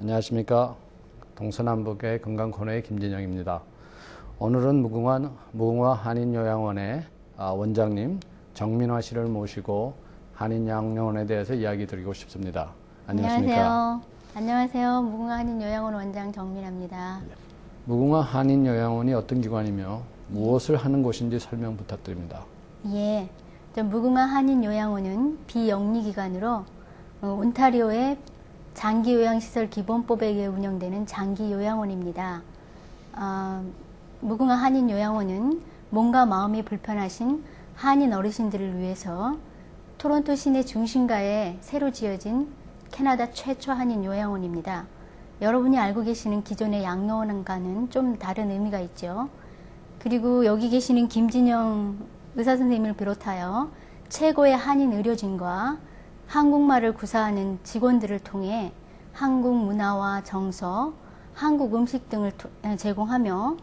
안녕하십니까. 동서남북의 건강 코너의 김진영입니다. 오늘은 무궁화 한인요양원의 원장님 정민화 씨를 모시고 한인요양원에 대해서 이야기 드리고 싶습니다. 안녕하십니까. 안녕하세요. 무궁화 한인요양원 원장 정민화입니다. 무궁화 한인요양원이 어떤 기관이며 무엇을 하는 곳인지 설명 부탁드립니다. 예, 무궁화 한인요양원은 비영리기관으로 온타리오의 장기요양시설 기본법에 의해 운영되는 장기요양원입니다. 무궁화 한인요양원은 몸과 마음이 불편하신 한인 어르신들을 위해서 토론토 시내 중심가에 새로 지어진 캐나다 최초 한인요양원입니다. 여러분이 알고 계시는 기존의 양로원과는 좀 다른 의미가 있죠. 그리고 여기 계시는 김진영 의사선생님을 비롯하여 최고의 한인 의료진과 한국말을 구사하는 직원들을 통해 한국 문화와 정서, 한국 음식 등을 제공하며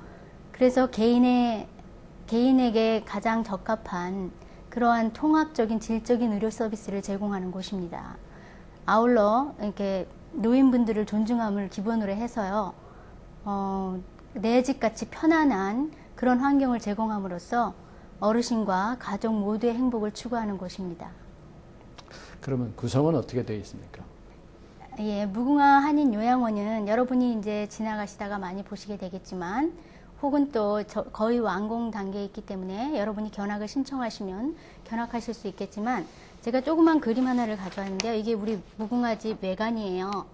그래서 개인에게 가장 적합한 그러한 통합적인 질적인 의료 서비스를 제공하는 곳입니다. 아울러 이렇게 노인분들을 존중함을 기본으로 해서요, 내 집같이 편안한 그런 환경을 제공함으로써 어르신과 가족 모두의 행복을 추구하는 곳입니다. 그러면 구성은 어떻게 되어 있습니까? 예, 무궁화 한인요양원은 여러분이 이제 지나가시다가 많이 보시게 되겠지만 혹은 또 거의 완공 단계에 있기 때문에 여러분이 견학을 신청하시면 견학하실 수 있겠지만 제가 조그만 그림 하나를 가져왔는데요. 이게 우리 무궁화집 외관이에요.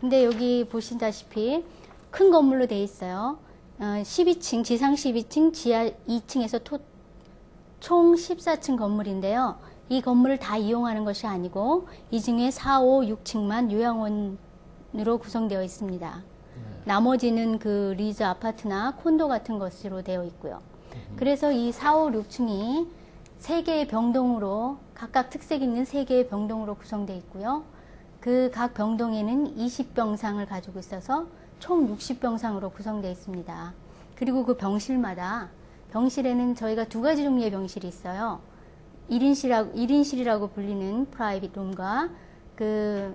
근데 여기 보시다시피 큰 건물로 되어 있어요. 12층, 지상 12층, 지하 2층에서 총 14층 건물인데요. 이 건물을 다 이용하는 것이 아니고 이 중에 4, 5, 6층만 요양원으로 구성되어 있습니다. 나머지는 그 리즈 아파트나 콘도 같은 것으로 되어 있고요. 그래서 이 4, 5, 6층이 3개의 병동으로 각각 특색 있는 3개의 병동으로 구성되어 있고요. 그 각 병동에는 20병상을 가지고 있어서 총 60병상으로 구성되어 있습니다. 그리고 그 병실에는 저희가 2가지 종류의 병실이 있어요. 1인실이라고 불리는 프라이빗 룸과 그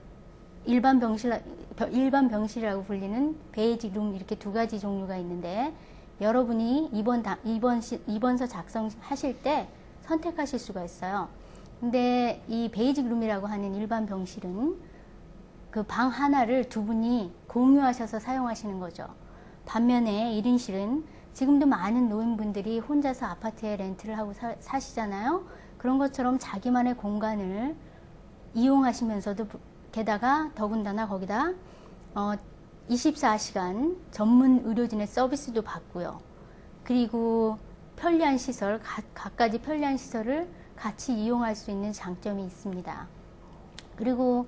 일반 병실이라고 불리는 베이직 룸, 이렇게 2가지 종류가 있는데 여러분이 입원서 작성하실 때 선택하실 수가 있어요. 근데 이 베이직 룸이라고 하는 일반 병실은 그 방 하나를 2분이 공유하셔서 사용하시는 거죠. 반면에 1인실은 지금도 많은 노인분들이 혼자서 아파트에 렌트를 하고 사시잖아요. 그런 것처럼 자기만의 공간을 이용하시면서도 게다가 더군다나 거기다 24시간 전문 의료진의 서비스도 받고요. 그리고 편리한 시설, 갖가지 편리한 시설을 같이 이용할 수 있는 장점이 있습니다. 그리고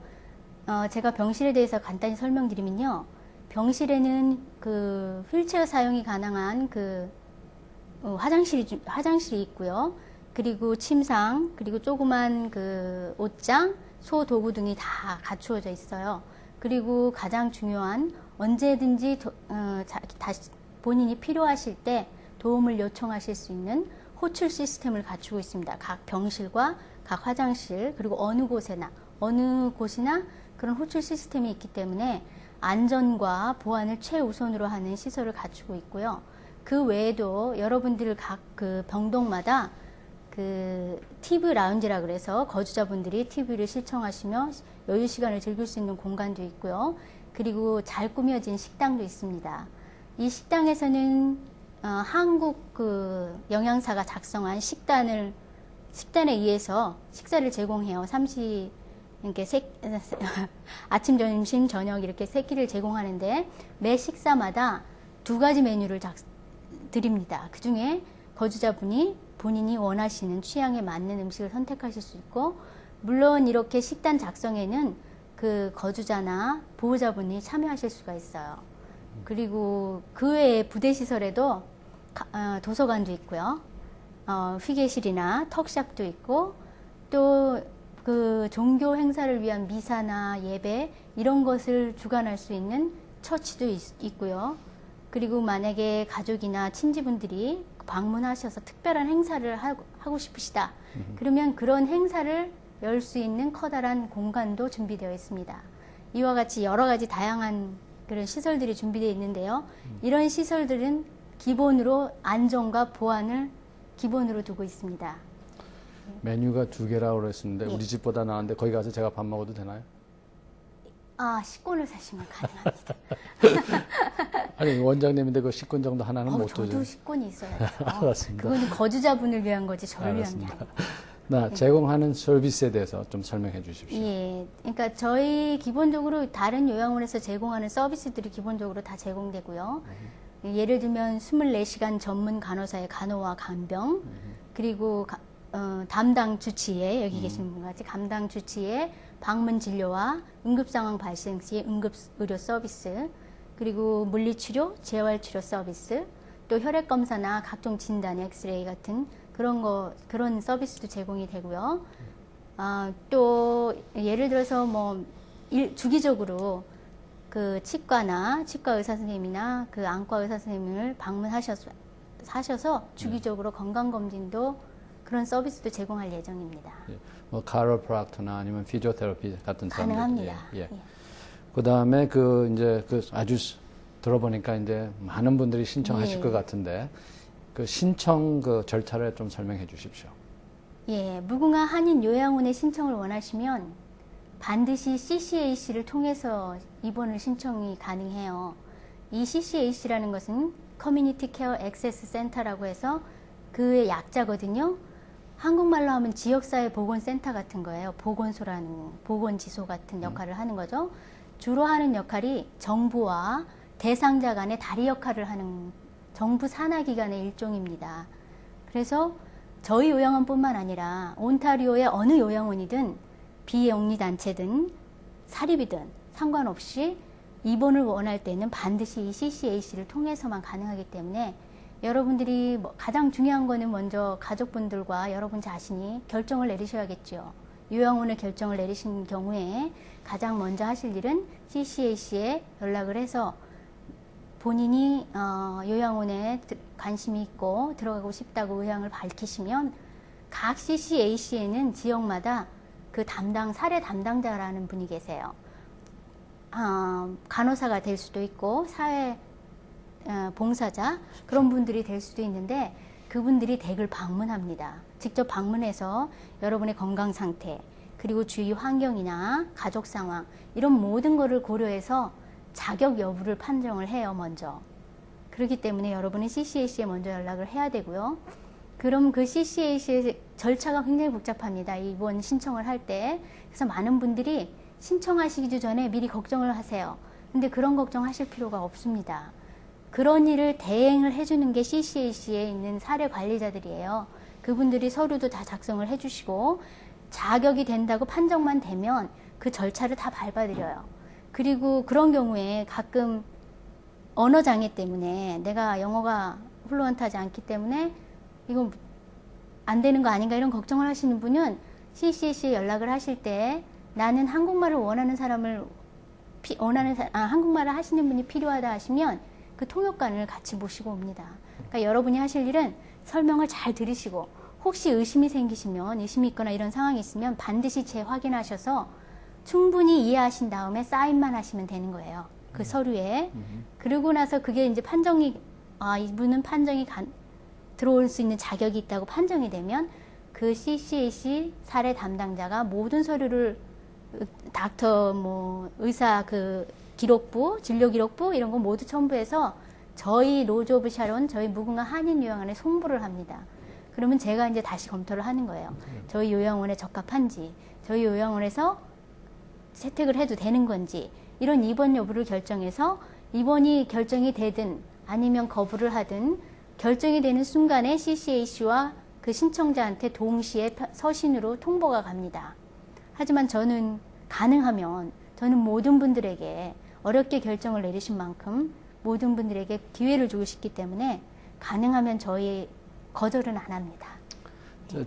제가 병실에 대해서 간단히 설명드리면요. 병실에는 그 휠체어 사용이 가능한 그 화장실이 있고요. 그리고 침상, 그리고 조그만 그 옷장, 소도구 등이 다 갖추어져 있어요. 그리고 가장 중요한 언제든지 다시 본인이 필요하실 때 도움을 요청하실 수 있는 호출 시스템을 갖추고 있습니다. 각 병실과 각 화장실, 그리고 어느 곳이나 그런 호출 시스템이 있기 때문에 안전과 보안을 최우선으로 하는 시설을 갖추고 있고요. 그 외에도 여러분들 각 그 병동마다 그 TV 라운지라 그래서 거주자분들이 TV를 시청하시며 여유 시간을 즐길 수 있는 공간도 있고요. 그리고 잘 꾸며진 식당도 있습니다. 이 식당에서는 한국 그 영양사가 작성한 식단에 의해서 식사를 제공해요. 이렇게 아침, 점심, 저녁 이렇게 3끼를 제공하는데 매 식사마다 2가지 메뉴를 드립니다. 그 중에 거주자분이 본인이 원하시는 취향에 맞는 음식을 선택하실 수 있고, 물론 이렇게 식단 작성에는 그 거주자나 보호자분이 참여하실 수가 있어요. 그리고 그 외에 부대시설에도 도서관도 있고요. 휴게실이나 턱샵도 있고, 또 그 종교 행사를 위한 미사나 예배 이런 것을 주관할 수 있는 처치도 있고요. 그리고 만약에 가족이나 친지분들이 방문하셔서 특별한 행사를 하고 싶으시다. 그러면 그런 행사를 열 수 있는 커다란 공간도 준비되어 있습니다. 이와 같이 여러 가지 다양한 그런 시설들이 준비되어 있는데요. 이런 시설들은 기본으로 안전과 보안을 기본으로 두고 있습니다. 메뉴가 2개라고 그랬었는데 예. 우리 집보다 나은데 거기 가서 제가 밥 먹어도 되나요? 아, 식권을 사시면 가능합니다. 아니 원장님인데 그 식권 정도 하나는 못 저도 도죠. 식권이 있어야죠. 알았습니다. 그거는 거주자분을 위한 거지 저를 위한 게 알았습니다. 아니에요. 나 제공하는 서비스에 대해서 좀 설명해 주십시오. 예, 그러니까 저희 기본적으로 다른 요양원에서 제공하는 서비스들이 기본적으로 다 제공되고요. 예를 들면 24시간 전문 간호사의 간호와 간병, 그리고 담당 주치의 여기 계신 분같이 담당 주치의 방문 진료와 응급 상황 발생 시 응급 의료 서비스, 그리고 물리치료, 재활치료 서비스, 또 혈액 검사나 각종 진단, 엑스레이 같은 그런 서비스도 제공이 되고요. 또 예를 들어서 뭐 주기적으로 그 치과 의사 선생님이나 그 안과 의사 선생님을 방문하셔서 주기적으로 건강 검진도 그런 서비스도 제공할 예정입니다. 예. 뭐 카로프락터나 아니면 피지오테라피 같은 사람들. 가능합니다. 예. 예. 그다음에 이제 아주 들어보니까 이제 많은 분들이 신청하실 예. 것 같은데 그 신청 그 절차를 좀 설명해 주십시오. 예, 무궁화 한인 요양원에 신청을 원하시면 반드시 CCAC를 통해서 입원을 신청이 가능해요. 이 CCAC라는 것은 커뮤니티 케어 액세스 센터라고 해서 그의 약자거든요. 한국말로 하면 지역사회 보건센터 같은 거예요. 보건지소 같은 역할을 하는 거죠. 주로 하는 역할이 정부와 대상자 간의 다리 역할을 하는 정부 산하기관의 일종입니다. 그래서 저희 요양원뿐만 아니라 온타리오의 어느 요양원이든 비영리단체든 사립이든 상관없이 입원을 원할 때는 반드시 이 CCAC를 통해서만 가능하기 때문에 여러분들이 가장 중요한 거는 먼저 가족분들과 여러분 자신이 결정을 내리셔야겠죠. 요양원의 결정을 내리신 경우에 가장 먼저 하실 일은 CCAC에 연락을 해서 본인이 요양원에 관심이 있고 들어가고 싶다고 의향을 밝히시면 각 CCAC에는 지역마다 그 사례 담당자라는 분이 계세요. 간호사가 될 수도 있고 사회 봉사자 그런 분들이 될 수도 있는데 그분들이 댁을 방문합니다. 직접 방문해서 여러분의 건강 상태 그리고 주위 환경이나 가족 상황 이런 모든 거를 고려해서 자격 여부를 판정을 해요. 먼저. 그렇기 때문에 여러분은 CCAC에 먼저 연락을 해야 되고요. 그럼 그 CCAC의 절차가 굉장히 복잡합니다. 입원 신청을 할 때. 그래서 많은 분들이 신청하시기 전에 미리 걱정을 하세요. 근데 그런 걱정하실 필요가 없습니다. 그런 일을 대행을 해주는 게 CCAC에 있는 사례 관리자들이에요. 그분들이 서류도 다 작성을 해주시고 자격이 된다고 판정만 되면 그 절차를 다 밟아드려요. 그리고 그런 경우에 가끔 언어 장애 때문에 내가 영어가 플루언트하지 않기 때문에 이거 안 되는 거 아닌가 이런 걱정을 하시는 분은 CCAC에 연락을 하실 때 나는 한국말을 원하는 사람을 한국말을 하시는 분이 필요하다 하시면 그 통역관을 같이 모시고 옵니다. 그러니까 여러분이 하실 일은 설명을 잘 들으시고 혹시 의심이 생기시면 의심이 있거나 이런 상황이 있으면 반드시 재확인하셔서 충분히 이해하신 다음에 사인만 하시면 되는 거예요. 그 서류에. 그러고 나서 그게 이제 이분은 판정이 들어올 수 있는 자격이 있다고 판정이 되면 그 CCAC 사례 담당자가 모든 서류를 의사 기록부, 진료 기록부 이런 거 모두 첨부해서 저희 로즈 오브 샤론, 저희 무궁화 한인 요양원에 송부를 합니다. 그러면 제가 이제 다시 검토를 하는 거예요. 저희 요양원에 적합한지, 저희 요양원에서 채택을 해도 되는 건지 이런 입원 여부를 결정해서 입원이 결정이 되든 아니면 거부를 하든 결정이 되는 순간에 CCAC와 그 신청자한테 동시에 서신으로 통보가 갑니다. 하지만 저는 가능하면 저는 모든 분들에게 어렵게 결정을 내리신 만큼 모든 분들에게 기회를 주고 싶기 때문에 가능하면 저희 거절은 안 합니다.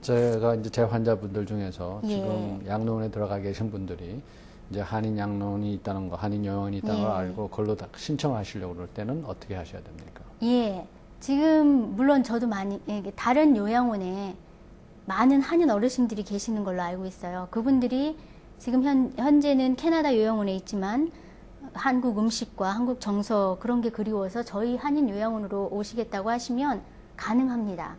제가 이제 제 환자분들 중에서 예. 지금 양로원에 들어가 계신 분들이 이제 한인 양로원이 있다는 거, 한인 요양원이 있다는 걸 알고 그걸로 다 신청하시려고 그럴 때는 어떻게 하셔야 됩니까? 예. 지금 물론 저도 다른 요양원에 많은 한인 어르신들이 계시는 걸로 알고 있어요. 그분들이 지금 현재는 캐나다 요양원에 있지만 한국 음식과 한국 정서 그런 게 그리워서 저희 한인 요양원으로 오시겠다고 하시면 가능합니다.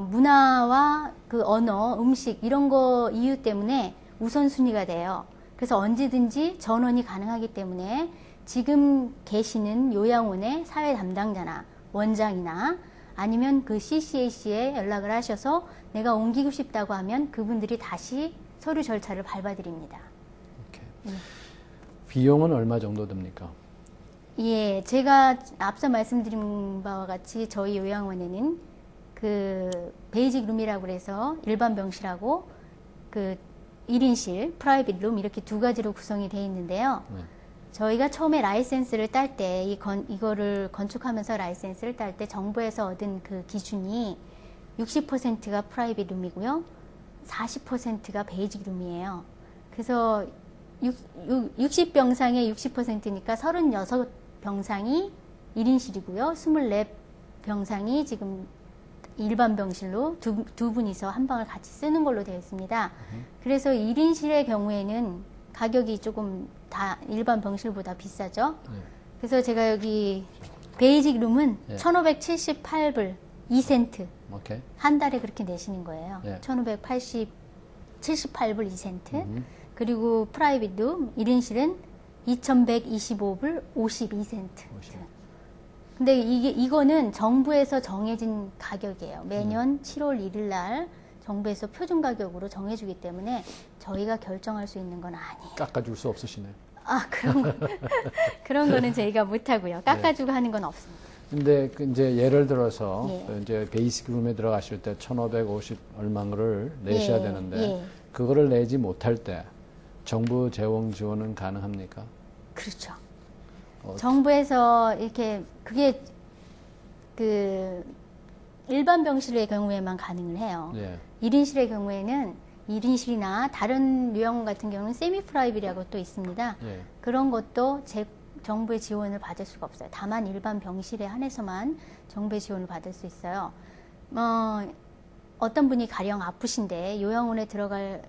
문화와 그 언어, 음식 이런 거 이유 때문에 우선순위가 돼요. 그래서 언제든지 전원이 가능하기 때문에 지금 계시는 요양원의 사회 담당자나 원장이나 아니면 그 CCAC에 연락을 하셔서 내가 옮기고 싶다고 하면 그분들이 다시 서류 절차를 밟아드립니다. 오케이. 비용은 얼마 정도 듭니까? 예, 제가 앞서 말씀드린 바와 같이 저희 요양원에는 그 베이직 룸이라고 그래서 일반 병실하고 그 1인실, 프라이빗 룸 이렇게 두 가지로 구성이 되어 있는데요. 네. 저희가 처음에 라이센스를 딸 때 이거를 건축하면서 라이센스를 딸 때 정부에서 얻은 그 기준이 60%가 프라이빗 룸이고요. 40%가 베이직 룸이에요. 그래서 60병상에 60%니까 36병상이 1인실이고요. 24병상이 지금 일반 병실로 두 분이서 한 방을 같이 쓰는 걸로 되어 있습니다. 그래서 1인실의 경우에는 가격이 조금 다 일반 병실보다 비싸죠. 그래서 제가 여기 베이직 룸은 1,578불 2센트. 오케이. 한 달에 그렇게 내시는 거예요. 예. 1,578불 2센트. 그리고 프라이빗 룸 1인실은 2,125불 52센트. 근데 이거는 정부에서 정해진 가격이에요. 매년 7월 1일 날 정부에서 표준 가격으로 정해주기 때문에 저희가 결정할 수 있는 건 아니에요. 깎아줄 수 없으시네요. 그런 거는 저희가 못하고요. 깎아주고 하는 건 없습니다. 근데 이제 예를 들어서 예. 이제 베이직 룸에 들어가실 때 1,550 얼마를 내셔야 예, 되는데 예. 그거를 내지 못할 때 정부 재원 지원은 가능합니까? 그렇죠. 정부에서 이렇게 그게 그 일반 병실의 경우에만 가능을 해요. 예. 1인실의 경우에는 1인실이나 다른 요양원 같은 경우는 세미 프라이빗이라고 또 있습니다. 예. 그런 것도 정부의 지원을 받을 수가 없어요. 다만 일반 병실에 한해서만 정부의 지원을 받을 수 있어요. 어떤 분이 가령 아프신데 요양원에 들어갈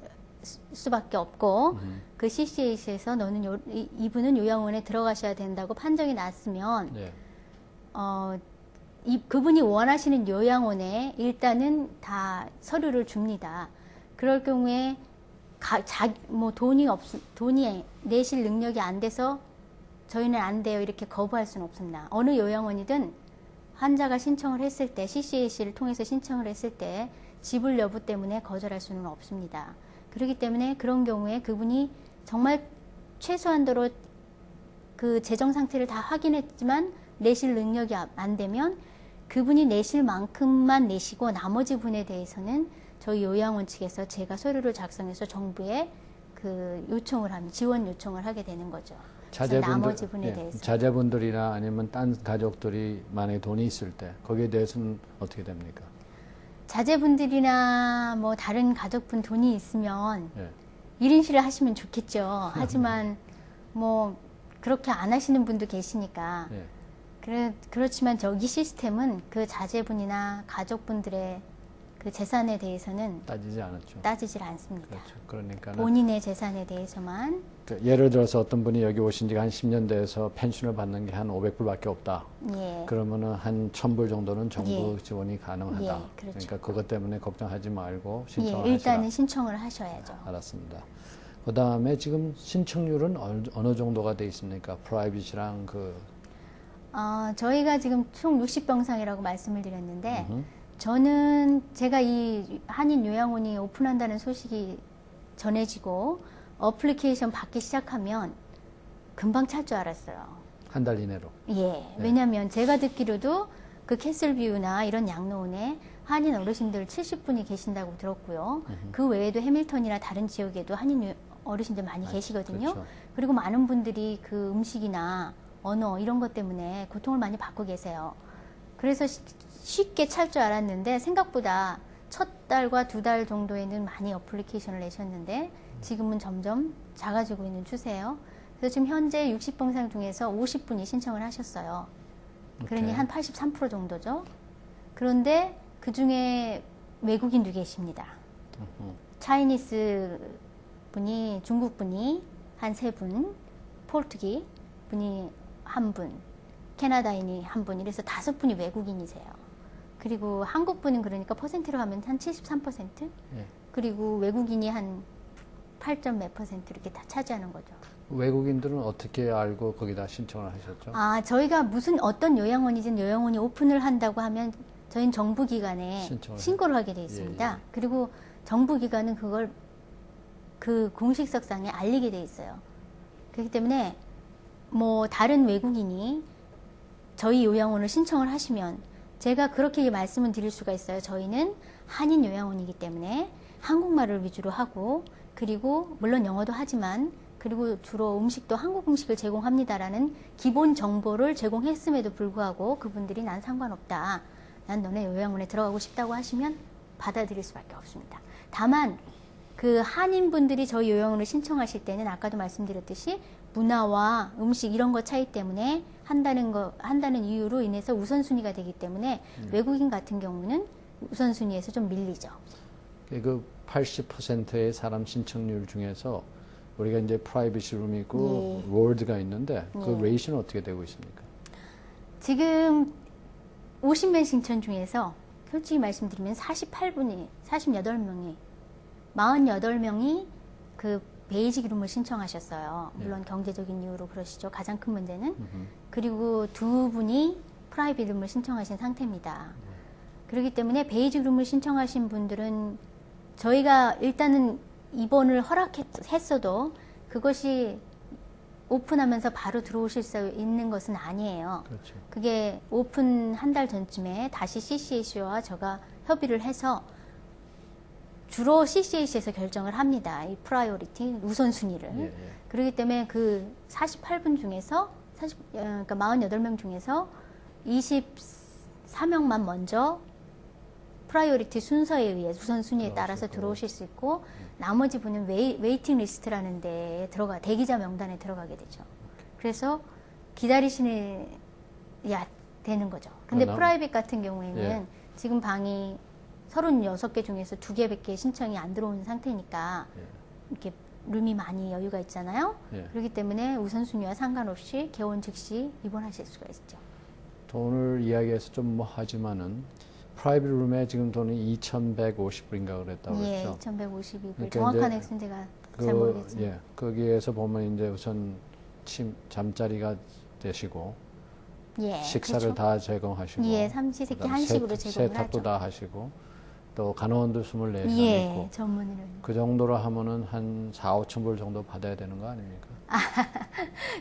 수밖에 없고 그 CCAC에서 너는 이분은 요양원에 들어가셔야 된다고 판정이 났으면 예. 그분이 원하시는 요양원에 일단은 다 서류를 줍니다. 그럴 경우에 돈이 내실 능력이 안 돼서 저희는 안 돼요 이렇게 거부할 수는 없습니다. 어느 요양원이든 환자가 신청을 했을 때 CCAC를 통해서 신청을 했을 때 지불 여부 때문에 거절할 수는 없습니다. 그렇기 때문에 그런 경우에 그분이 정말 최소한도로 그 재정 상태를 다 확인했지만 내실 능력이 안 되면 그분이 내실 만큼만 내시고 나머지 분에 대해서는 저희 요양원 측에서 제가 서류를 작성해서 정부에 그 요청을 하면 지원 요청을 하게 되는 거죠. 나머지 분에 대해서 자제분들이나 아니면 딴 가족들이 만약에 돈이 있을 때 거기에 대해서는 어떻게 됩니까? 자제분들이나 뭐 다른 가족분 돈이 있으면 예. 1인실을 하시면 좋겠죠. 하지만 뭐 그렇게 안 하시는 분도 계시니까 예. 그렇지만 저기 시스템은 그 자제분이나 가족분들의 그 재산에 대해서는 따지질 않습니다. 그렇죠. 그러니까 본인의 재산에 대해서만. 예를 들어서 어떤 분이 여기 오신 지가 한 10년 돼서 펜션을 받는 게 한 500불밖에 없다. 예. 그러면은 한 1,000불 정도는 정부 예. 지원이 가능하다. 예, 그렇죠. 그러니까 그것 때문에 걱정하지 말고 신청을 예, 일단은 하시라. 신청을 하셔야죠. 알았습니다. 그 다음에 지금 신청률은 어느 정도가 돼 있습니까? 프라이빗이랑 저희가 지금 총 60병상이라고 말씀을 드렸는데 저는 제가 이 한인 요양원이 오픈한다는 소식이 전해지고 어플리케이션 받기 시작하면 금방 찰 줄 알았어요. 한 달 이내로. 예, 왜냐하면 제가 듣기로도 그 캐슬뷰나 이런 양로원에 한인 어르신들 70분이 계신다고 들었고요. 그 외에도 해밀턴이나 다른 지역에도 한인 어르신들 많이 계시거든요. 그렇죠. 그리고 많은 분들이 그 음식이나 언어 이런 것 때문에 고통을 많이 받고 계세요. 그래서 쉽게 찰 줄 알았는데 생각보다 첫 달과 두 달 정도에는 많이 어플리케이션을 내셨는데 지금은 점점 작아지고 있는 추세예요. 그래서 지금 현재 60병상 중에서 50분이 신청을 하셨어요. 그러니 한 83% 정도죠. 그런데 그 중에 외국인도 계십니다. 차이니스 분이, 중국 분이 한 3분, 포르투기 분이 한 분, 캐나다인이 한 분, 이래서 5분이 외국인이세요. 그리고 한국 분은 그러니까 퍼센트로 하면 한 73%? 예. 그리고 외국인이 한 8점 몇 퍼센트 이렇게 다 차지하는 거죠. 외국인들은 어떻게 알고 거기다 신청을 하셨죠? 아, 저희가 무슨 어떤 요양원이든 요양원이 오픈을 한다고 하면 저희는 정부기관에 신고를 하게 돼 있습니다. 예, 예. 그리고 정부기관은 그걸 그 공식석상에 알리게 돼 있어요. 그렇기 때문에 뭐 다른 외국인이 저희 요양원을 신청을 하시면 제가 그렇게 말씀을 드릴 수가 있어요. 저희는 한인 요양원이기 때문에 한국말을 위주로 하고, 그리고 물론 영어도 하지만, 그리고 주로 음식도 한국 음식을 제공합니다라는 기본 정보를 제공했음에도 불구하고 그분들이 난 상관없다, 난 너네 요양원에 들어가고 싶다고 하시면 받아들일 수밖에 없습니다. 다만 그 한인분들이 저희 요양원을 신청하실 때는 아까도 말씀드렸듯이 문화와 음식 이런 거 차이 때문에 한다는 이유로 인해서 우선순위가 되기 때문에 외국인 같은 경우는 우선순위에서 좀 밀리죠. 그 80%의 사람 신청률 중에서 우리가 이제 프라이빗 룸이 있고 예. 워드가 있는데 그 예. 레이션은 어떻게 되고 있습니까? 지금 50명 신청 중에서 솔직히 말씀드리면 48명이 48명이 그 베이직 룸을 신청하셨어요. 물론 경제적인 이유로 그러시죠. 가장 큰 문제는. 그리고 2분이 프라이빗 룸을 신청하신 상태입니다. 그렇기 때문에 베이직 룸을 신청하신 분들은 저희가 일단은 입원을 허락했어도 그것이 오픈하면서 바로 들어오실 수 있는 것은 아니에요. 그렇죠. 그게 오픈 한 달 전쯤에 다시 CCAC와 제가 협의를 해서 주로 CCAC에서 결정을 합니다. 이 프라이오리티, 우선순위를. 예, 예. 그렇기 때문에 그 48분 중에서, 그러니까 48명 중에서 24명만 먼저 프라이오리티 순서에 의해 우선순위에 따라서 들어오실 수 있고, 나머지 분은 웨이팅 리스트라는 데에 대기자 명단에 들어가게 되죠. 그래서 기다리시는 되는 거죠. 근데 프라이빗 같은 경우에는 예. 지금 방이 36개 중에서 2개밖에 신청이 안 들어온 상태니까 이렇게 룸이 많이 여유가 있잖아요. 그렇기 때문에 우선순위와 상관없이 개원 즉시 입원하실 수가 있죠. 돈을 이야기해서 좀 뭐 하지만은 프라이빗 룸에 지금 돈이 2,150불인가 그랬다고 예, 그랬죠. 2,152불. 그러니까 정확한 액수는 제가 잘 모르겠지만. 예, 거기에서 보면 이제 우선 잠자리가 되시고 예, 식사를 그렇죠. 다 제공하시고, 예, 삼시세끼 한식으로 제공을 세탁도 하죠. 다 하시고, 또 간호원도 24시간 예, 있고, 전문으로. 그 정도로 하면은 한 4, 5천 불 정도 받아야 되는 거 아닙니까?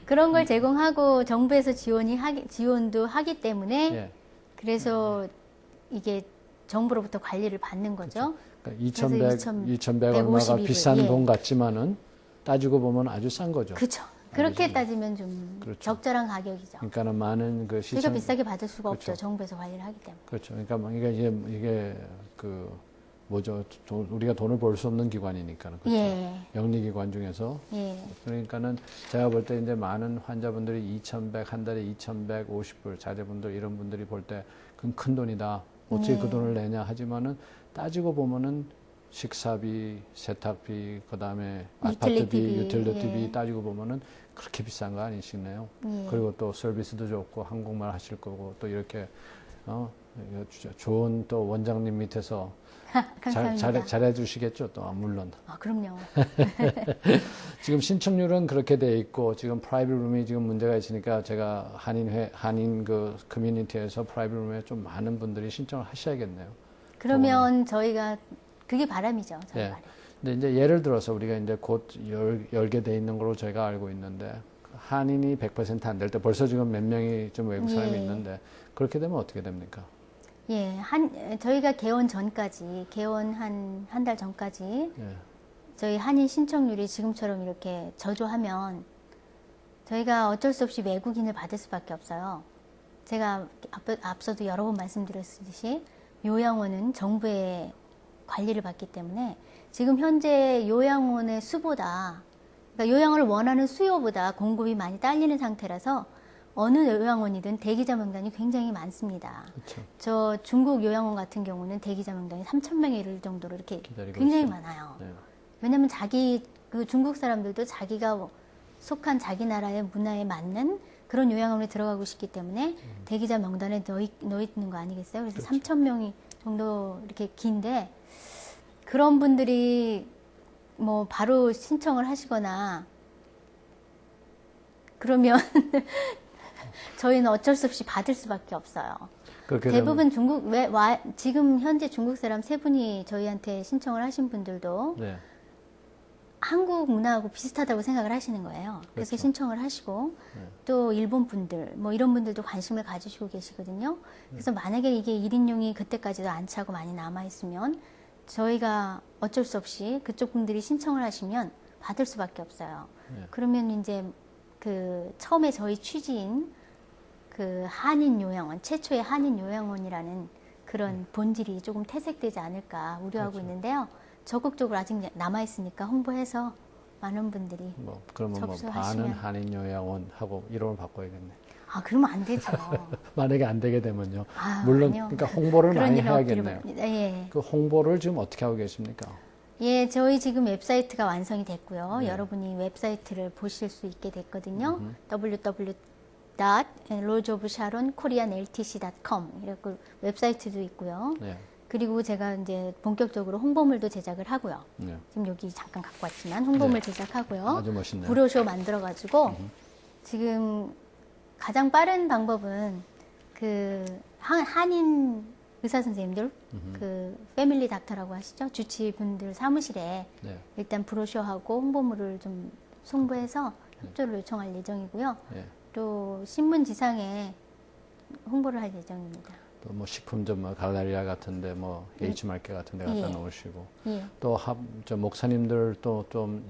그런 걸 제공하고 정부에서 지원도 하기 때문에 예. 그래서 이게 정부로부터 관리를 받는 거죠. 그러니까 2,100 얼마가 152불. 비싼 예. 돈 같지만은 따지고 보면 아주 싼 거죠. 그렇죠. 그렇게 따지면 좀 그렇죠. 적절한 가격이죠. 그러니까는 많은 그 저희가 비싸게 받을 수가 그렇죠. 없죠. 정부에서 관리를 하기 때문에. 그렇죠. 그러니까 뭐 이게 그 뭐죠? 우리가 돈을 벌 수 없는 기관이니까는 그렇죠. 예. 영리기관 중에서 예. 그러니까는 제가 볼 때 이제 많은 환자분들이 2,100 한 달에 2,150불 자제분들 이런 분들이 볼 때 그건 큰 돈이다. 어떻게 네. 그 돈을 내냐 하지만은 따지고 보면은 식사비, 세탁비, 그다음에 아파트비, 유틸리티비 예. 따지고 보면은 그렇게 비싼 거 아니시네요. 예. 그리고 또 서비스도 좋고 한국말 하실 거고 또 이렇게 좋은 또 원장님 밑에서 감사합니다. 잘해 주시겠죠. 또 물론. 아, 그럼요. 지금 신청률은 그렇게 돼 있고 지금 프라이빗 룸이 지금 문제가 있으니까 제가 한인 그 커뮤니티에서 프라이빗 룸에 좀 많은 분들이 신청을 하셔야겠네요. 그러면 저희가 그게 바람이죠. 저희 예. 바람. 근데 이제 예를 들어서 우리가 이제 곧 열게 돼 있는 걸로 제가 알고 있는데 한인이 100% 안 될 때 벌써 지금 몇 명이 좀 외국 사람이 예. 있는데 그렇게 되면 어떻게 됩니까? 예, 저희가 개원 전까지, 개원 한 달 전까지 예. 저희 한인 신청률이 지금처럼 이렇게 저조하면 저희가 어쩔 수 없이 외국인을 받을 수밖에 없어요. 제가 앞서도 여러 번 말씀드렸듯이 요양원은 정부의 관리를 받기 때문에 지금 현재 요양원의 수보다, 그러니까 요양원을 원하는 수요보다 공급이 많이 딸리는 상태라서 어느 요양원이든 대기자 명단이 굉장히 많습니다. 그렇죠. 저 중국 요양원 같은 경우는 대기자 명단이 3,000명에 이를 정도로 이렇게 기다리고 굉장히 있어요. 많아요. 네. 왜냐면 그 중국 사람들도 자기가 속한 자기 나라의 문화에 맞는 그런 요양원에 들어가고 싶기 때문에 대기자 명단에 넣어 있는 거 아니겠어요? 그래서 그렇죠. 3,000명이 정도 이렇게 긴데 그런 분들이 뭐 바로 신청을 하시거나 그러면 저희는 어쩔 수 없이 받을 수밖에 없어요. 대부분 지금 현재 중국 사람 3분이 저희한테 신청을 하신 분들도 네. 한국 문화하고 비슷하다고 생각을 하시는 거예요. 그래서 그렇죠. 신청을 하시고 또 일본 분들 뭐 이런 분들도 관심을 가지시고 계시거든요. 그래서 만약에 이게 1인용이 그때까지도 안 차고 많이 남아 있으면 저희가 어쩔 수 없이 그쪽 분들이 신청을 하시면 받을 수밖에 없어요. 네. 그러면 이제 그 처음에 저희 취지인 그 한인 요양원, 최초의 한인 요양원이라는 그런 본질이 조금 퇴색되지 않을까 우려하고 그렇죠. 있는데요. 적극적으로 아직 남아 있으니까 홍보해서 많은 분들이 뭐 그러면 뭐 접수하시면. 반은 한인 요양원 하고 이름을 바꿔야겠네. 아 그러면 안 되죠. 만약에 안 되게 되면요. 아, 물론 아니요. 그러니까 홍보를 그런 많이 일은 없기를 해야겠네요. 바랍니다. 예. 그 홍보를 지금 어떻게 하고 계십니까? 예, 저희 지금 웹사이트가 완성이 됐고요. 네. 여러분이 웹사이트를 보실 수 있게 됐거든요. www.lodgeofsharonkoreanltc.com 이렇게 웹사이트도 있고요. 네. 그리고 제가 이제 본격적으로 홍보물도 제작을 하고요. 네. 지금 여기 잠깐 갖고 왔지만 홍보물 네. 제작하고요. 아주 멋있네요. 브로셔 만들어가지고 지금 가장 빠른 방법은 그 한인 의사 선생님들, 그 패밀리 닥터라고 하시죠? 주치분들 사무실에 네. 일단 브로셔하고 홍보물을 좀 송부해서 협조를 요청할 예정이고요. 네. 또 신문지상에 홍보를 할 예정입니다. 또 뭐 식품점 뭐 갈레리아 같은데 뭐 H마켓 같은데 갖다 예. 놓으시고 예. 또 저 목사님들 또 좀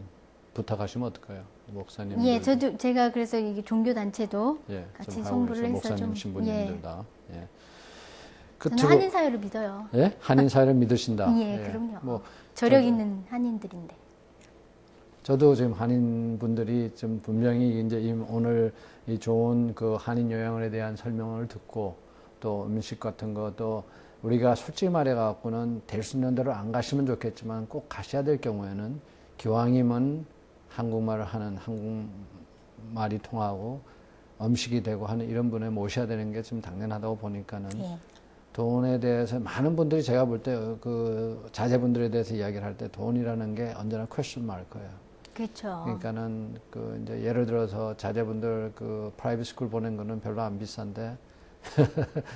부탁하시면 어떨까요? 목사님들. 예, 제가 그래서 이게 종교 단체도 예, 같이 좀 하고 송부를 계세요. 해서 목사님 좀 신부님들 다. 예. 저는 한인 사회를 믿어요. 예? 한인 사회를 믿으신다. 예, 그럼요. 뭐 저력 있는 한인들인데. 저도 지금 한인 분들이 좀 분명히 이제 오늘 이 좋은 그 한인 요양원에 대한 설명을 듣고 또 음식 같은 것도 우리가 솔직히 말해 갖고는 될 수 있는 대로 안 가시면 좋겠지만 꼭 가셔야 될 경우에는 기왕이면 한국말을 하는 한국말이 통하고 음식이 되고 하는 이런 분을 모셔야 되는 게 좀 당연하다고 보니까는 예. 돈에 대해서 많은 분들이 제가 볼 때 그 자제분들에 대해서 이야기를 할 때 돈이라는 게 언제나 퀘스천 마크예요. 그렇죠. 그러니까는 그 이제 예를 들어서 자제분들 그 프라이빗 스쿨 보낸 거는 별로 안 비싼데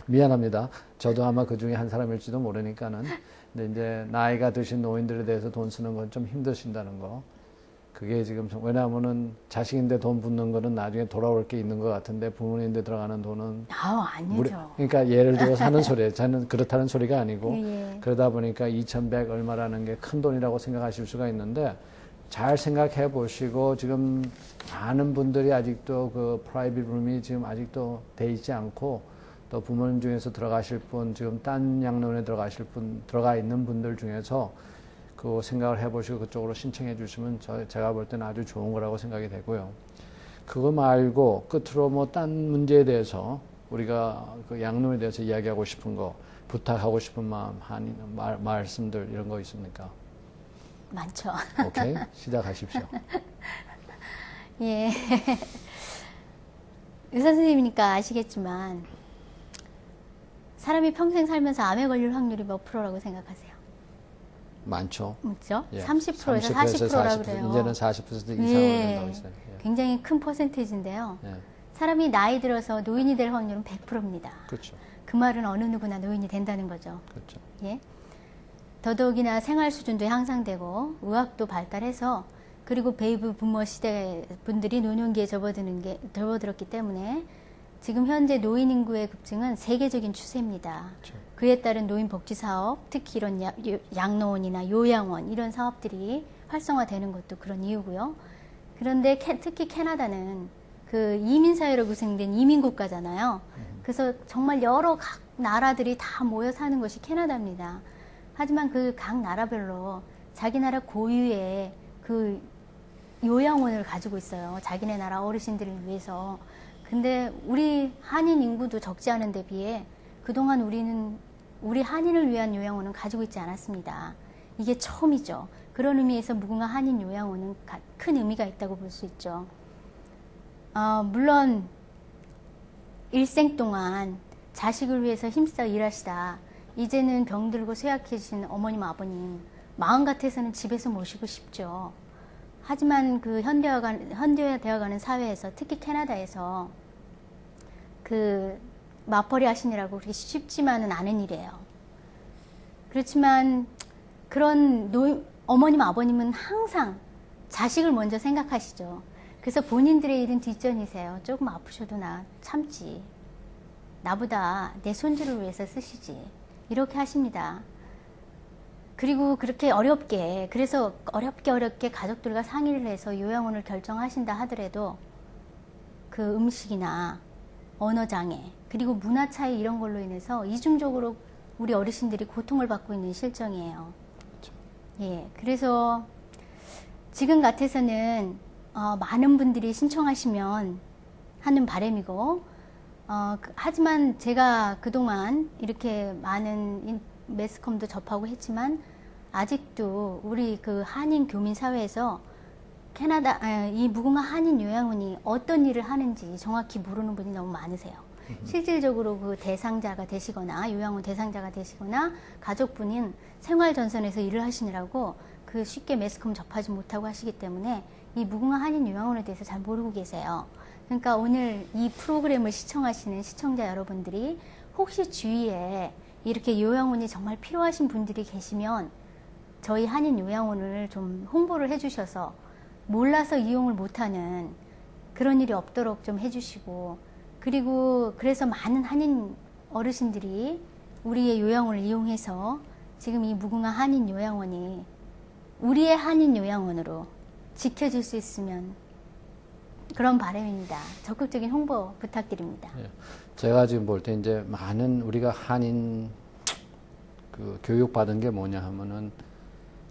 미안합니다. 저도 아마 그 중에 한 사람일지도 모르니까는 근데 이제 나이가 드신 노인들에 대해서 돈 쓰는 건 좀 힘드신다는 거. 그게 지금 왜냐하면은 자식인데 돈 붓는 거는 나중에 돌아올 게 있는 것 같은데 부모님인데 들어가는 돈은 아니죠. 그러니까 예를 들어서 하는 소리예요. 저는 그렇다는 소리가 아니고 예. 그러다 보니까 2,100 얼마라는 게 큰 돈이라고 생각하실 수가 있는데 잘 생각해 보시고 지금 많은 분들이 아직도 그 프라이빗 룸이 지금 아직도 돼 있지 않고 또 부모님 중에서 들어가실 분 지금 딴 양론에 들어가 있는 분들 중에서 그 생각을 해보시고 그쪽으로 신청해 주시면 제가 볼 때는 아주 좋은 거라고 생각이 되고요. 그거 말고 끝으로 뭐 딴 문제에 대해서 우리가 그 양론에 대해서 이야기하고 싶은 거 부탁하고 싶은 말씀들 이런 거 있습니까? 많죠. 오케이, 시작하십시오. 예. 의사 선생님이니까 아시겠지만 사람이 평생 살면서 암에 걸릴 확률이 몇 프로라고 생각하세요? 많죠. 그렇죠? 예. 30%에서 40%라고 그래요. 이제는 40% 이상으로 예. 된다고 했어요. 예. 굉장히 큰 퍼센테이지인데요. 예. 사람이 나이 들어서 노인이 될 확률은 100%입니다. 그렇죠. 그 말은 어느 누구나 노인이 된다는 거죠. 그렇죠. 예. 더더욱이나 생활 수준도 향상되고 의학도 발달해서 그리고 베이비 부머 시대 분들이 노년기에 접어들었기 때문에 지금 현재 노인 인구의 급증은 세계적인 추세입니다. 그렇죠. 그에 따른 노인 복지 사업, 특히 이런 양로원이나 요양원 이런 사업들이 활성화되는 것도 그런 이유고요. 그런데 특히 캐나다는 그 이민 사회로 구성된 이민 국가잖아요. 그래서 정말 여러 각 나라들이 다 모여 사는 것이 캐나다입니다. 하지만 그 각 나라별로 자기 나라 고유의 그 요양원을 가지고 있어요. 자기네 나라 어르신들을 위해서. 근데 우리 한인 인구도 적지 않은 데 비해 그동안 우리 한인을 위한 요양원은 가지고 있지 않았습니다. 이게 처음이죠. 그런 의미에서 무궁화 한인 요양원은 큰 의미가 있다고 볼 수 있죠. 물론 일생 동안 자식을 위해서 힘써 일하시다 이제는 병들고 쇠약해진 어머님 아버님 마음 같아서는 집에서 모시고 싶죠. 하지만 그 현대화되어가는 사회에서 특히 캐나다에서 그 맞벌이 하시느라고 그렇게 쉽지만은 않은 일이에요. 그렇지만 그런 어머님 아버님은 항상 자식을 먼저 생각하시죠. 그래서 본인들의 일은 뒷전이세요. 조금 아프셔도 나 참지. 나보다 내 손주를 위해서 쓰시지. 이렇게 하십니다. 그리고 그렇게 그래서 어렵게 가족들과 상의를 해서 요양원을 결정하신다 하더라도 그 음식이나 언어장애, 그리고 문화 차이 이런 걸로 인해서 이중적으로 우리 어르신들이 고통을 받고 있는 실정이에요. 그렇죠. 예, 그래서 지금 같아서는 많은 분들이 신청하시면 하는 바람이고, 하지만 제가 그동안 이렇게 많은 매스컴도 접하고 했지만 아직도 우리 그 한인 교민 사회에서 이 무궁화 한인 요양원이 어떤 일을 하는지 정확히 모르는 분이 너무 많으세요. 실질적으로 그 대상자가 되시거나 요양원 대상자가 되시거나 가족분인 생활전선에서 일을 하시느라고 그 쉽게 매스컴 접하지 못하고 하시기 때문에 이 무궁화 한인 요양원에 대해서 잘 모르고 계세요. 그러니까 오늘 이 프로그램을 시청하시는 시청자 여러분들이 혹시 주위에 이렇게 요양원이 정말 필요하신 분들이 계시면 저희 한인 요양원을 좀 홍보를 해주셔서 몰라서 이용을 못하는 그런 일이 없도록 좀 해주시고, 그리고 그래서 많은 한인 어르신들이 우리의 요양원을 이용해서 지금 이 무궁화 한인 요양원이 우리의 한인 요양원으로 지켜질 수 있으면 그런 바람입니다. 적극적인 홍보 부탁드립니다. 예. 제가 지금 볼 때 이제 많은 우리가 한인 그 교육받은 게 뭐냐 하면은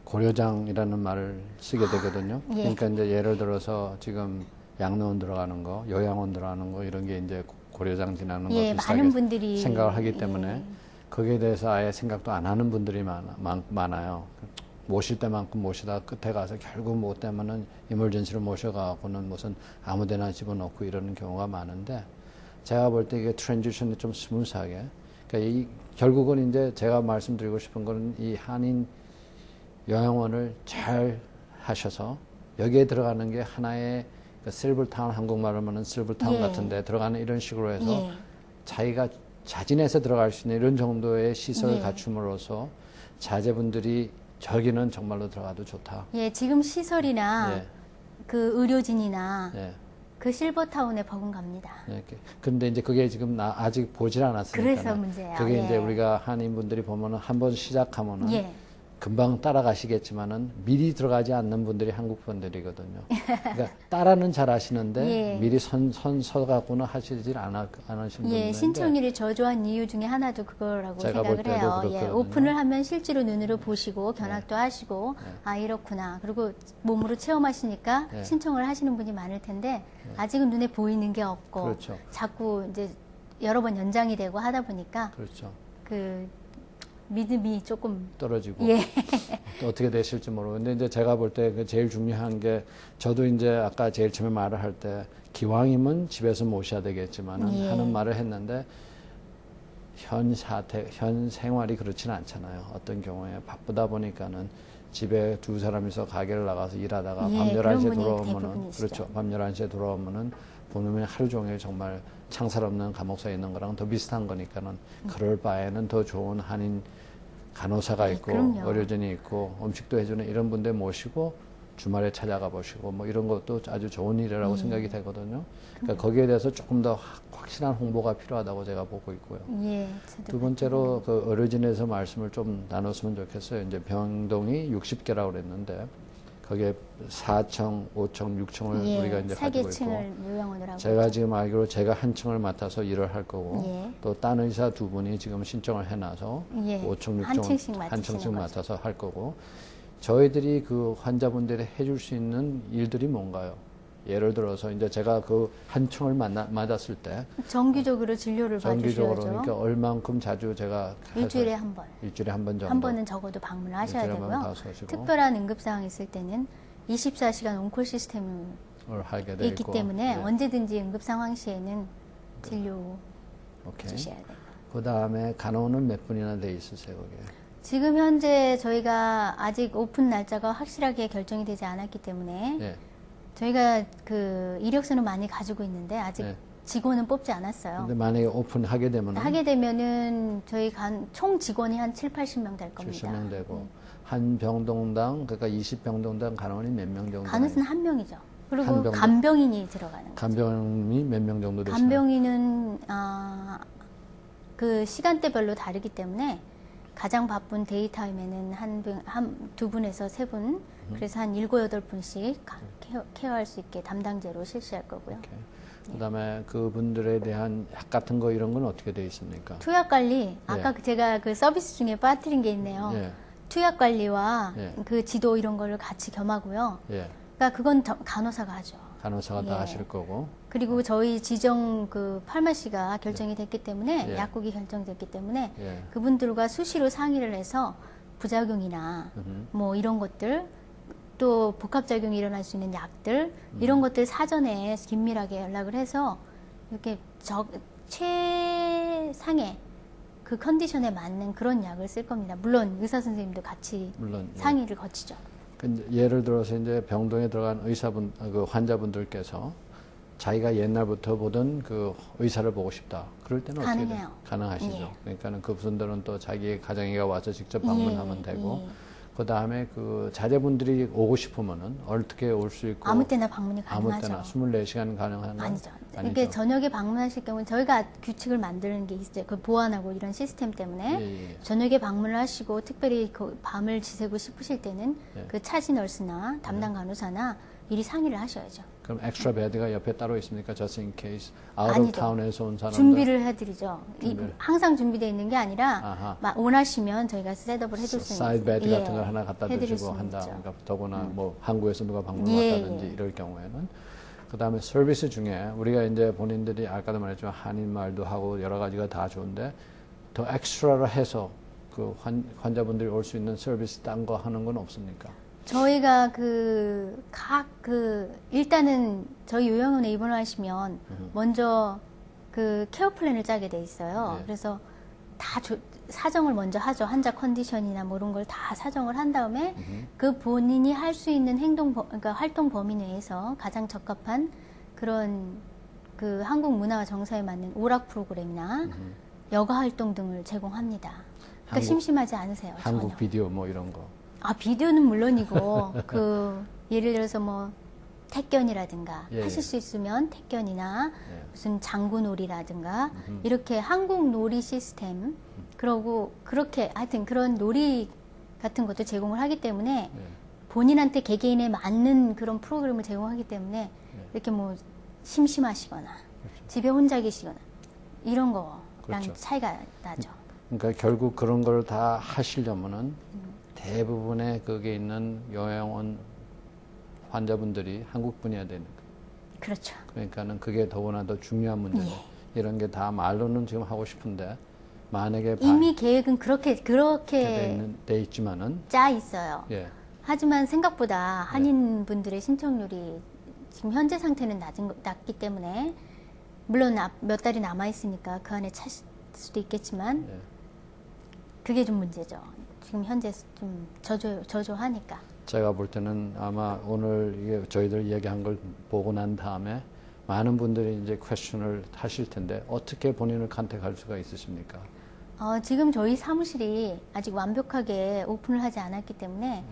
고려장이라는 말을 쓰게 되거든요. 예. 그러니까 이제 예를 들어서 지금 양로원 들어가는 거, 요양원 들어가는 거 이런 게 이제 고려장 지나는 거 예, 비슷하게 많은 분들이 생각을 하기 때문에 예. 거기에 대해서 아예 생각도 안 하는 분들이 많아요. 모실 때만큼 모시다 끝에 가서 결국 못 되면은 이멀전시로 모셔가고는 무슨 아무데나 집어넣고 이러는 경우가 많은데, 제가 볼 때 이게 트랜지션이 좀 스무스하게, 그러니까 결국은 이제 제가 말씀드리고 싶은 거는 이 한인 요양원을 잘 하셔서 여기에 들어가는 게 하나의 그 실버타운, 한국말로 하면 실버타운 예. 같은데 들어가는 이런 식으로 해서 예. 자기가 자진해서 들어갈 수 있는 이런 정도의 시설을 예. 갖춤으로써 자제분들이 저기는 정말로 들어가도 좋다. 예, 지금 시설이나 예. 그 의료진이나 예. 그 실버타운에 버금갑니다. 예. 근데 이제 그게 지금 아직 보질 않았으니까. 그래서 문제예요. 그게 예. 이제 우리가 한인분들이 보면은 한번 시작하면은 예. 금방 따라가시겠지만은 미리 들어가지 않는 분들이 한국 분들이거든요. 그러니까 따라는 잘 하시는데 예. 미리 서갖고는 하시질 않으신 분들인데. 예, 신청일이 저조한 이유 중에 하나도 그거라고 제가 볼 생각을 때도 해요. 예, 그렇거든요. 오픈을 하면 실제로 눈으로 보시고 견학도 하시고 아 이렇구나. 그리고 몸으로 체험하시니까 예. 신청을 하시는 분이 많을 텐데 아직은 눈에 보이는 게 없고 그렇죠. 자꾸 이제 여러 번 연장이 되고 하다 보니까 그렇죠. 그 믿음이 조금 떨어지고 예. 또 어떻게 되실지 모르고. 근데 이제 제가 볼 때 그 제일 중요한 게, 저도 이제 아까 제일 처음에 말을 할 때 기왕이면 집에서 모셔야 되겠지만은 예. 하는 말을 했는데, 현 생활이 그렇지는 않잖아요. 어떤 경우에 바쁘다 보니까는 집에 두 사람이서 가게를 나가서 일하다가 예, 밤 그런 11시에 분이 들어오면은, 대부분이시죠. 그렇죠. 밤 11시에 들어오면은 보면 하루 종일 정말 창살 없는 감옥사에 있는 거랑 더 비슷한 거니까는 그럴 바에는 더 좋은 한인 간호사가 네, 있고 그럼요. 의료진이 있고 음식도 해주는 이런 분들 모시고 주말에 찾아가 보시고 뭐 이런 것도 아주 좋은 일이라고 생각이 되거든요. 그러니까 거기에 대해서 조금 더 확실한 홍보가 필요하다고 제가 보고 있고요. 예. 저도 두 번째로 그 의료진에서 말씀을 좀 나눴으면 좋겠어요. 이제 병동이 60개라고 그랬는데 거기에 4층, 5층, 6층을 예, 우리가 이제 가지고 있고, 4개층을 요양원으로 하고 제가 있죠. 지금 알기로 제가 한 층을 맡아서 일을 할 거고 예. 또 딴 의사 두 분이 지금 신청을 해놔서 예. 5층, 6층 한 층씩 한 맡으시는 층씩 거죠. 맡아서 할 거고, 저희들이 그 환자분들이 해줄 수 있는 일들이 뭔가요? 예를 들어서 이제 제가 그 한 층을 맞았을 때 정기적으로 진료를 정기적으로 봐주셔야죠. 그러니까 얼만큼 자주 제가 일주일에 해서 한 번. 일주일에 한 번 정도 한 번은 적어도 방문을 하셔야 일주일에 한번 되고요. 가서 하시고. 특별한 응급사항 있을 때는 24시간 온콜 시스템을 하게 돼 있기 있고. 때문에 네. 언제든지 응급 상황 시에는 진료 오케이. 주셔야 돼요. 그 다음에 간호는 몇 분이나 돼 있으세요, 거기에? 지금 현재 저희가 아직 오픈 날짜가 확실하게 결정이 되지 않았기 때문에 예. 저희가 그 이력서는 많이 가지고 있는데 아직 네. 직원은 뽑지 않았어요. 근데 만약에 오픈하게 되면 하게 되면은 저희 총 직원이 한 7, 80명 될 겁니다. 70명 되고 한 병동당 그러니까 20병동당 간호원이 몇 명 정도? 간호사는 한 명이죠. 그리고 한 병동? 간병인이 들어가는 거죠. 간병이 몇 명 정도 되시나요? 간병인은 그 시간대별로 다르기 때문에 가장 바쁜 데이타임에는 두 분에서 세 분, 그래서 한 7, 8분씩 케어할 수 있게 담당제로 실시할 거고요. 오케이. 그다음에 그분들에 대한 약 같은 거 이런 건 어떻게 돼 있습니까? 투약 관리, 아까 제가 그 서비스 중에 빠뜨린 게 있네요. 예. 투약 관리와 예. 그 지도 이런 거를 같이 겸하고요. 예. 그러니까 그건 간호사가 하죠. 간호사가 다 예. 하실 거고. 그리고 저희 지정 그 파마시가 결정이 됐기 때문에 예. 약국이 결정됐기 때문에 예. 그분들과 수시로 상의를 해서 부작용이나 뭐 이런 것들 또 복합작용이 일어날 수 있는 약들 이런 것들 사전에 긴밀하게 연락을 해서 이렇게 최상의 그 컨디션에 맞는 그런 약을 쓸 겁니다. 물론 의사 선생님도 같이 물론 예. 상의를 거치죠. 근데 예를 들어서 이제 병동에 들어간 그 환자분들께서 자기가 옛날부터 보던 그 의사를 보고 싶다. 그럴 때는 어떻게 가능해요. 돼요? 가능하시죠. 예. 그러니까는 그분들은 또 자기의 가정에 와서 직접 방문하면 예, 되고, 예. 그 다음에 그 자제분들이 오고 싶으면은 어떻게 올 수 있고 아무 때나 방문이 아무 가능하죠. 때나 24시간 가능한가요? 아니죠. 아니죠. 이게 저녁에 방문하실 경우는 저희가 규칙을 만드는 게 있어요. 그 보완하고 이런 시스템 때문에 예, 예. 저녁에 방문을 하시고 특별히 그 밤을 지새고 싶으실 때는 예. 그 차지 널스나 담당 간호사나 미리 상의를 하셔야죠. 그럼 엑스트라 베드가 옆에 따로 있습니까? Just in case out of 아니죠. town에서 온 사람들 준비를 해드리죠. 준비를. 항상 준비되어 있는 게 아니라 아하. 원하시면 저희가 셋업을 해줄 수 있는 사이드 베드 예, 같은 걸 하나 갖다 해드릴 주시고 수는 한다. 있죠. 그러니까 더구나 뭐 한국에서 누가 방문 예, 왔다든지 예. 이럴 경우에는 그다음에 서비스 중에 우리가 이제 본인들이 아까도 말했지만 한인말도 하고 여러 가지가 다 좋은데 더 엑스트라로 해서 그 환자분들이 올 수 있는 서비스 딴 거 하는 건 없습니까? 저희가 일단은 저희 요양원에 입원하시면 먼저 그 케어 플랜을 짜게 돼 있어요. 네. 그래서 다 사정을 먼저 하죠. 환자 컨디션이나 뭐 이런 걸 다 사정을 한 다음에 그 본인이 할 수 있는 그러니까 활동 범위 내에서 가장 적합한 그런 그 한국 문화와 정서에 맞는 오락 프로그램이나 여가 활동 등을 제공합니다. 그러니까 심심하지 않으세요. 한국 전혀. 비디오 뭐 이런 거. 비디오는 물론이고, 예를 들어서 뭐, 택견이라든가, 예, 하실 예. 수 있으면 택견이나, 예. 무슨 장구놀이라든가, 이렇게 한국 놀이 시스템, 그러고, 그렇게, 하여튼 그런 놀이 같은 것도 제공을 하기 때문에, 예. 본인한테 개개인에 맞는 그런 프로그램을 제공하기 때문에, 이렇게 뭐, 심심하시거나, 집에 혼자 계시거나, 이런 거랑 그렇죠. 차이가 나죠. 그러니까 결국 그런 걸 다 하시려면은 대부분의 거기에 있는 요양원 환자분들이 한국 분이어야 되는 거예요. 그렇죠. 그러니까는 그게 더구나 더 중요한 문제죠. 예. 이런 게 다 말로는 지금 하고 싶은데 만약에 이미 계획은 그렇게 돼 있지만은 짜 있어요. 예. 하지만 생각보다 한인 분들의 신청률이 지금 현재 상태는 낮기 때문에 물론 몇 달이 남아 있으니까 그 안에 찼을 수도 있겠지만 예. 그게 좀 문제죠. 지금 현재 좀 저조하니까. 제가 볼 때는 아마 오늘 이게 저희들 얘기한 걸 보고 난 다음에 많은 분들이 이제 퀘스천을 하실 텐데 어떻게 본인을 컨택할 수가 있으십니까? 지금 저희 사무실이 아직 완벽하게 오픈을 하지 않았기 때문에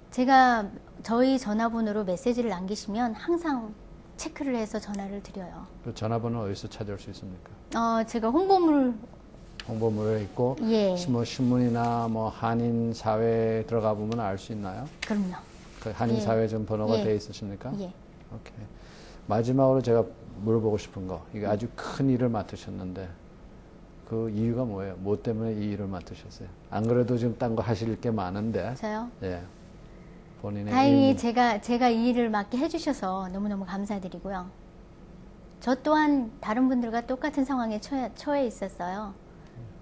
제가 저희 전화번호로 메시지를 남기시면 항상 체크를 해서 전화를 드려요. 그 전화번호 어디서 찾을 수 있습니까? 제가 홍보물에 있고 예. 뭐 신문이나 뭐 한인 사회에 들어가 보면 알 수 있나요? 그럼요. 그 한인 예. 사회 좀 번호가 예. 돼 있으십니까? 예. 오케이. 마지막으로 제가 물어보고 싶은 거, 이게 아주 큰 일을 맡으셨는데 그 이유가 뭐예요? 뭐 때문에 이 일을 맡으셨어요? 안 그래도 지금 딴 거 하실 게 많은데, 저요? 예. 본인의 다행히 의미. 제가 이 일을 맡게 해주셔서 너무너무 감사드리고요. 저 또한 다른 분들과 똑같은 상황에 처해 있었어요.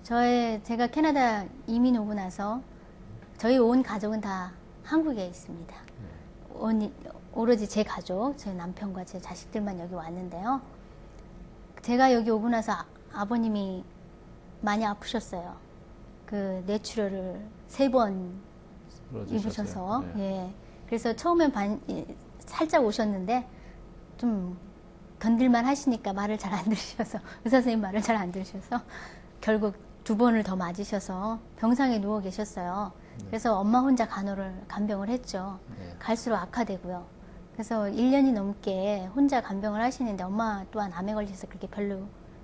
제가 캐나다 이민 오고 나서 저희 온 가족은 다 한국에 있습니다. 오로지 제 가족, 제 남편과 제 자식들만 여기 왔는데요. 제가 여기 오고 나서 아버님이 많이 아프셨어요. 그 뇌출혈을 3번 입으셔서. 네. 예. 그래서 처음엔 살짝 오셨는데 좀 견딜만 하시니까 말을 잘 안 들으셔서 의사 선생님 말을 잘 안 들으셔서 결국 2번을 더 맞으셔서 병상에 누워 계셨어요. 그래서 엄마 혼자 간병을 했죠. 네. 갈수록 악화되고요. 그래서 1년이 넘게 혼자 간병을 하시는데 엄마 또한 암에 걸려서 그렇게 별로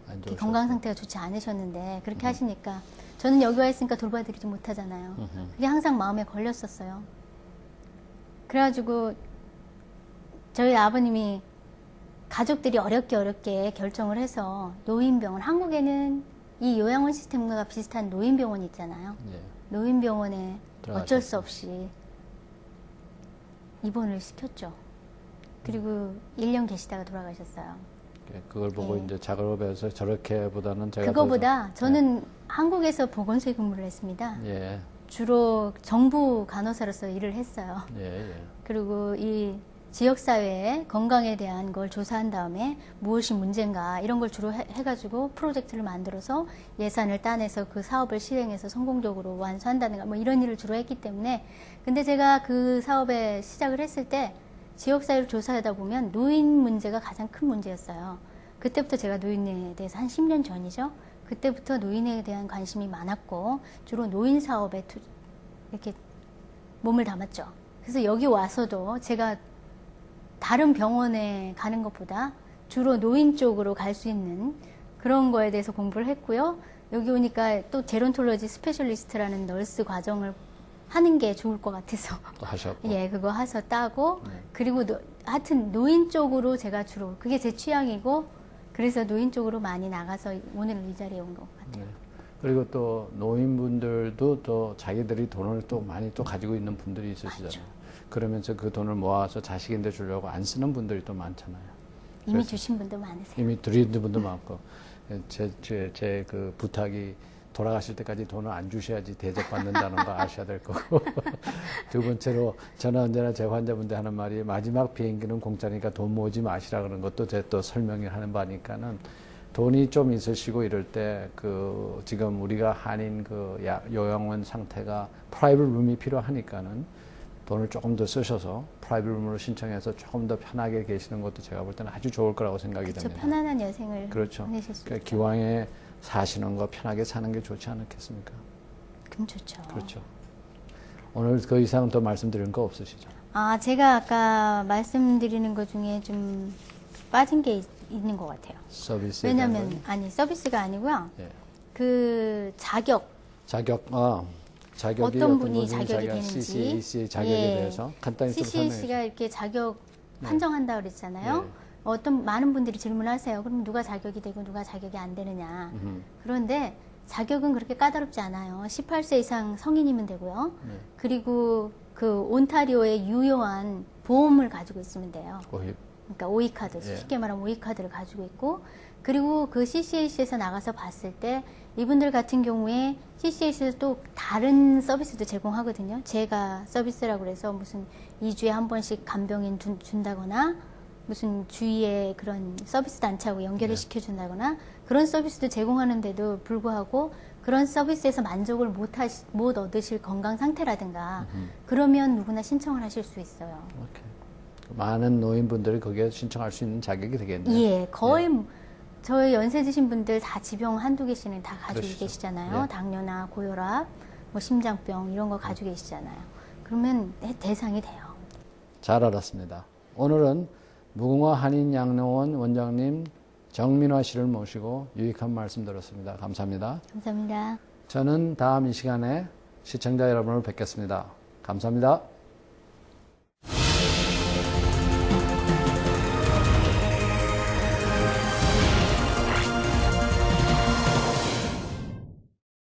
안 이렇게 좋으셨어요. 건강 상태가 좋지 않으셨는데 그렇게 하시니까 저는 여기 와 있으니까 돌봐드리지 못하잖아요. 그게 항상 마음에 걸렸었어요. 그래가지고 저희 아버님이 가족들이 어렵게 결정을 해서 노인병원, 한국에는 이 요양원 시스템과 비슷한 노인병원이 있잖아요. 예. 노인병원에 어쩔 수 들어가셨어요. 없이 입원을 시켰죠. 그리고 1년 계시다가 돌아가셨어요. 그걸 보고 예. 이제 작업에서 저렇게보다는 제가 그거보다 더 저는 한국에서 보건소에 근무를 했습니다. 예. 주로 정부 간호사로서 일을 했어요. 예. 그리고 이 지역사회의 건강에 대한 걸 조사한 다음에 무엇이 문제인가 이런 걸 주로 해가지고 프로젝트를 만들어서 예산을 따내서 그 사업을 실행해서 성공적으로 완수한다든가 뭐 이런 일을 주로 했기 때문에 근데 제가 그 사업에 시작을 했을 때 지역사회를 조사하다 보면 노인 문제가 가장 큰 문제였어요. 그때부터 제가 노인에 대해서 한 10년 전이죠. 그때부터 노인에 대한 관심이 많았고 주로 노인 사업에 이렇게 몸을 담았죠. 그래서 여기 와서도 제가 다른 병원에 가는 것보다 주로 노인 쪽으로 갈 수 있는 그런 거에 대해서 공부를 했고요. 여기 오니까 또 제론톨로지 스페셜리스트라는 널스 과정을 하는 게 좋을 것 같아서 또 하셨고. 예, 그거 해서 따고 그리고 하여튼 노인 쪽으로 제가 주로 그게 제 취향이고 그래서 노인 쪽으로 많이 나가서 오늘 이 자리에 온 것 같아요. 네. 그리고 또 노인분들도 또 자기들이 돈을 또 많이 또 가지고 있는 분들이 있으시잖아요. 맞죠. 그러면서 그 돈을 모아서 자식인데 주려고 안 쓰는 분들이 또 많잖아요. 이미 주신 분도 많으세요. 이미 드리는 분도 많고 제 그 부탁이 돌아가실 때까지 돈을 안 주셔야지 대접받는다는 거 아셔야 될 거고 두 번째로 저는 언제나 제 환자분들 하는 말이 마지막 비행기는 공짜니까 돈 모으지 마시라 그러는 것도 제 또 설명을 하는 바니까는 돈이 좀 있으시고 이럴 때 그 지금 우리가 한인 그 요양원 상태가 프라이빗 룸이 필요하니까는 돈을 조금 더 쓰셔서 프라이빗 룸으로 신청해서 조금 더 편하게 계시는 것도 제가 볼 때는 아주 좋을 거라고 생각이 그렇죠. 됩니다. 편안한 여생을 그렇죠. 보내실 수 그러니까 있죠. 기왕에 사시는 거 편하게 사는 게 좋지 않겠습니까? 그럼 좋죠. 그렇죠. 오늘 그 이상 더 말씀드리는 거 없으시죠? 아, 제가 아까 말씀드리는 것 중에 좀 빠진 게 있는 것 같아요. 서비스. 왜냐면, 아니, 서비스가 아니고요. 예. 그 자격이 어떤 분이 자격이 자기가 되는지. CCAC 자격에 예. 대해서 간단히 좀 설명해 주세요. CCAC가 이렇게 자격 판정한다 그랬잖아요. 네. 많은 분들이 질문하세요. 그럼 누가 자격이 되고 누가 자격이 안 되느냐. 그런데 자격은 그렇게 까다롭지 않아요. 18세 이상 성인이면 되고요. 그리고 그 온타리오의 유효한 보험을 가지고 있으면 돼요. 그러니까 오이카드, 예. 쉽게 말하면 오이카드를 가지고 있고, 그리고 그 CCAC에서 나가서 봤을 때 이분들 같은 경우에 CCAC에서 또 다른 서비스도 제공하거든요. 제가 서비스라고 그래서 무슨 2주에 한 번씩 간병인 준다거나 무슨 주위에 그런 서비스 단체하고 연결을 네. 시켜준다거나 그런 서비스도 제공하는데도 불구하고 그런 서비스에서 만족을 못 얻으실 건강 상태라든가 그러면 누구나 신청을 하실 수 있어요. 오케이. 많은 노인분들이 거기에 신청할 수 있는 자격이 되겠네요. 예, 거의 저희 연세 드신 분들 다 지병 한두 개씩은 다 가지고 그러시죠. 계시잖아요. 예. 당뇨나 고혈압, 뭐 심장병 이런 거 가지고 계시잖아요. 그러면 대상이 돼요. 잘 알았습니다. 오늘은 무궁화 한인양로원 원장님 정민화 씨를 모시고 유익한 말씀 들었습니다. 감사합니다. 감사합니다. 저는 다음 이 시간에 시청자 여러분을 뵙겠습니다. 감사합니다.